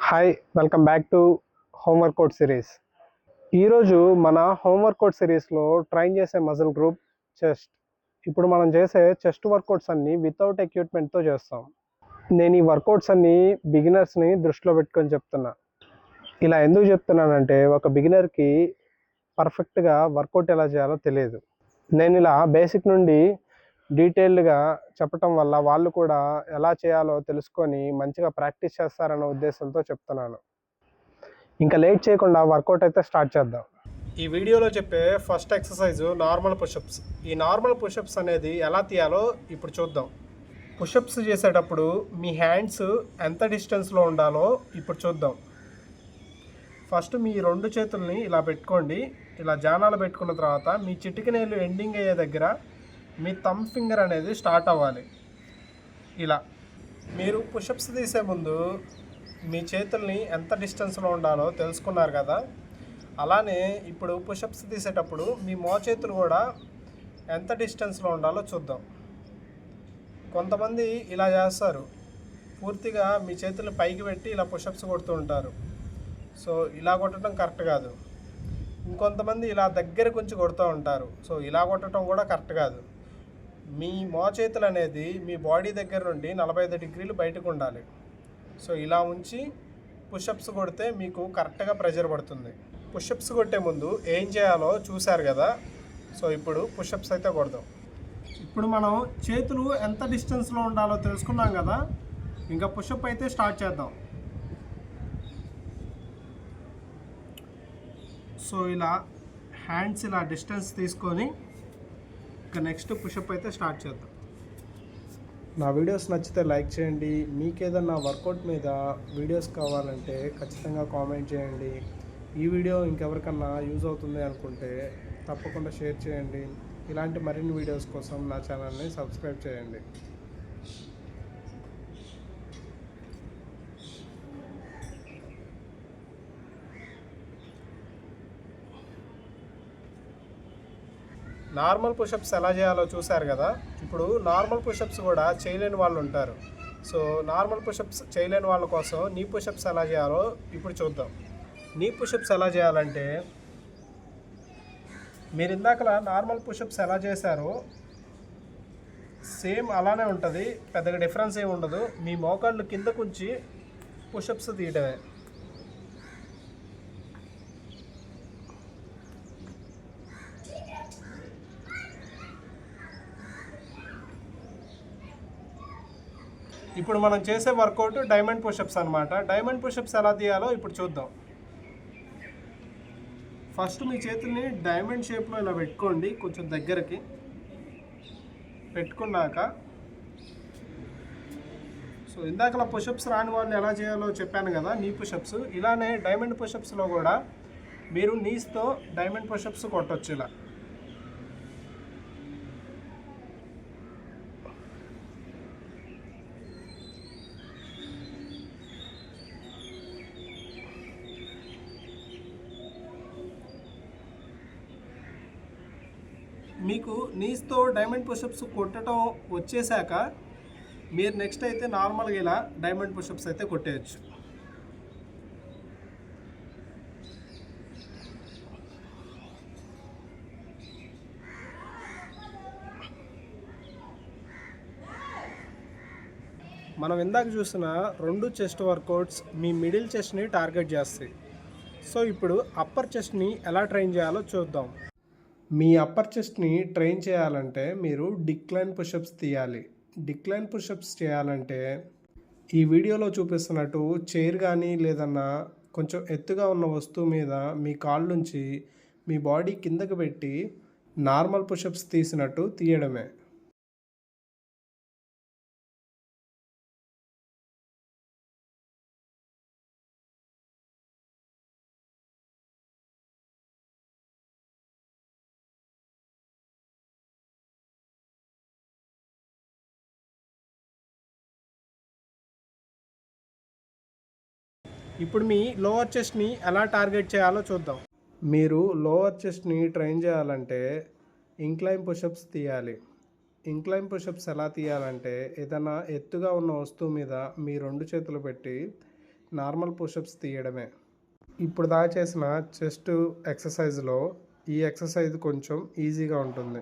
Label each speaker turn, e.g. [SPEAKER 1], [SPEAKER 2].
[SPEAKER 1] Hi, welcome back to home workout series. ఈరోజు మన home workout సిరీస్లో ట్రైన్ చేసే మజిల్ గ్రూప్ చెస్ట్. ఇప్పుడు మనం చేసే చెస్ట్ వర్కౌట్స్ అన్నీ వితౌట్ ఎక్విప్మెంట్తో చేస్తాం. నేను ఈ వర్కౌట్స్ అన్నీ బిగినర్స్ని దృష్టిలో పెట్టుకొని చెప్తున్నా. ఇలా ఎందుకు చెప్తున్నానంటే ఒక బిగినర్కి పర్ఫెక్ట్గా వర్కౌట్ ఎలా చేయాలో తెలియదు. నేను ఇలా బేసిక్ నుండి డీటెయిల్డ్గా చెప్పటం వల్ల వాళ్ళు కూడా ఎలా చేయాలో తెలుసుకొని మంచిగా ప్రాక్టీస్ చేస్తారన్న ఉద్దేశంతో చెప్తున్నాను. ఇంకా లేట్ చేయకుండా వర్కౌట్ అయితే స్టార్ట్ చేద్దాం. ఈ వీడియోలో చెప్పే ఫస్ట్ ఎక్సర్సైజు నార్మల్ పుషప్స్. ఈ నార్మల్ పుషప్స్ అనేది ఎలా తీయాలో ఇప్పుడు చూద్దాం. పుషప్స్ చేసేటప్పుడు మీ హ్యాండ్స్ ఎంత డిస్టెన్స్లో ఉండాలో ఇప్పుడు చూద్దాం. ఫస్ట్ మీ రెండు చేతుల్ని ఇలా పెట్టుకోండి. ఇలా జానాలు పెట్టుకున్న తర్వాత మీ చిటికెనేలు ఎండింగ్ అయ్యే దగ్గర మీ థంబ్ ఫింగర్ అనేది స్టార్ట్ అవ్వాలి. ఇలా మీరు పుషప్స్ తీసే ముందు మీ చేతుల్ని ఎంత డిస్టెన్స్లో ఉండాలో తెలుసుకున్నారు కదా. అలానే ఇప్పుడు పుషప్స్ తీసేటప్పుడు మీ మోచేతులు కూడా ఎంత డిస్టెన్స్లో ఉండాలో చూద్దాం. కొంతమంది ఇలా చేస్తారు, పూర్తిగా మీ చేతులు పైకి పెట్టి ఇలా పుషప్స్ కొడుతూ ఉంటారు. సో ఇలా కొట్టడం కరెక్ట్ కాదు. ఇంకొంతమంది ఇలా దగ్గర కొంచెం కొడుతూ ఉంటారు. సో ఇలా కొట్టడం కూడా కరెక్ట్ కాదు. మీ మోచేతులు అనేది మీ బాడీ దగ్గర నుండి 45 డిగ్రీలు బయటకు ఉండాలి. సో ఇలా ఉంచి పుషప్స్ కొడితే మీకు కరెక్ట్గా ప్రెషర్ పడుతుంది. పుషప్స్ కొట్టే ముందు ఏం చేయాలో చూశారు కదా. సో ఇప్పుడు పుషప్స్ అయితే కొడదాం. ఇప్పుడు మనం చేతులు ఎంత డిస్టెన్స్లో ఉండాలో తెలుసుకున్నాం కదా. ఇంకా పుషప్ అయితే స్టార్ట్ చేద్దాం. సో ఇలా హ్యాండ్స్ ఇలా డిస్టెన్స్ తీసుకొని ఇంకా నెక్స్ట్ పుషప్ అయితే స్టార్ట్ చేద్దాం. నా వీడియోస్ నచ్చితే లైక్ చేయండి. మీకు ఏదన్నా వర్కౌట్ మీద వీడియోస్ కావాలంటే ఖచ్చితంగా కామెంట్ చేయండి. ఈ వీడియో ఇంకెవరికన్నా యూజ్ అవుతుంది అనుకుంటే తప్పకుండా షేర్ చేయండి. ఇలాంటి మరిన్ని వీడియోస్ కోసం నా ఛానల్ని సబ్స్క్రైబ్ చేయండి. నార్మల్ పుషప్స్ ఎలా చేయాలో చూశారు కదా. ఇప్పుడు నార్మల్ పుషప్స్ కూడా చేయలేని వాళ్ళు ఉంటారు. సో నార్మల్ పుషప్స్ చేయలేని వాళ్ళ కోసం నీ పుషప్స్ ఎలా చేయాలో ఇప్పుడు చూద్దాం. నీ పుషప్స్ ఎలా చేయాలంటే మీరు ఇందాకలా నార్మల్ పుషప్స్ ఎలా చేశారో సేమ్ అలానే ఉంటుంది. పెద్దగా డిఫరెన్స్ ఏమి ఉండదు. మీ మోకాళ్ళు కిందకుంచి పుషప్స్ తీయటమే. ఇప్పుడు మనం చేసే వర్కౌట్ డైమండ్ పుషప్స్ అనమాట. డైమండ్ పుషప్స్ ఎలా తీయాలో ఇప్పుడు చూద్దాం. ఫస్ట్ మీ చేతుల్ని డైమండ్ షేప్లో ఇలా పెట్టుకోండి. కొంచెం దగ్గరకి పెట్టుకున్నాక సో ఇందాకలా పుషప్స్ రాని వాళ్ళు ఎలా చేయాలో చెప్పాను కదా, నీ పుషప్స్. ఇలానే డైమండ్ పుషప్స్లో కూడా మీరు నీస్తో డైమండ్ పుషప్స్ కొట్టచ్చు. ఇలా మీకు నీస్తో డైమండ్ పుషప్స్ కొట్టడం వచ్చేసాక మీరు నెక్స్ట్ అయితే నార్మల్గా ఇలా డైమండ్ పుషప్స్ అయితే కొట్టేయచ్చు. మనం ఇందాక చూసిన రెండు చెస్ట్ వర్కౌట్స్ మీ మిడిల్ చెస్ట్ని టార్గెట్ చేస్తాయి. సో ఇప్పుడు అప్పర్ చెస్ట్ని ఎలా ట్రైన్ చేయాలో చూద్దాం. మీ అప్పర్ చెస్ట్ని ట్రైన్ చేయాలంటే మీరు డిక్లైన్ పుషప్స్ తీయాలి. డిక్లైన్ పుషప్స్ చేయాలంటే ఈ వీడియోలో చూపిస్తున్నట్టు చైర్ కానీ లేదన్నా కొంచెం ఎత్తుగా ఉన్న వస్తువు మీద మీ కాళ్ళు నుంచి మీ బాడీ కిందకు పెట్టి నార్మల్ పుషప్స్ తీసినట్టు తీయడమే. ఇప్పుడు మీ లోవర్ చెస్ట్ని ఎలా టార్గెట్ చేయాలో చూద్దాం. మీరు లోవర్ చెస్ట్ని ట్రైన్ చేయాలంటే ఇంక్లైన్ పుషప్స్ తీయాలి. ఇంక్లైన్ పుషప్స్ ఎలా తీయాలంటే ఏదైనా ఎత్తుగా ఉన్న వస్తువు మీద మీ రెండు చేతులు పెట్టి నార్మల్ పుషప్స్ తీయడమే. ఇప్పుడు దాకా చేసిన చెస్ట్ ఎక్సర్సైజ్లో ఈ ఎక్సర్సైజ్ కొంచెం ఈజీగా ఉంటుంది.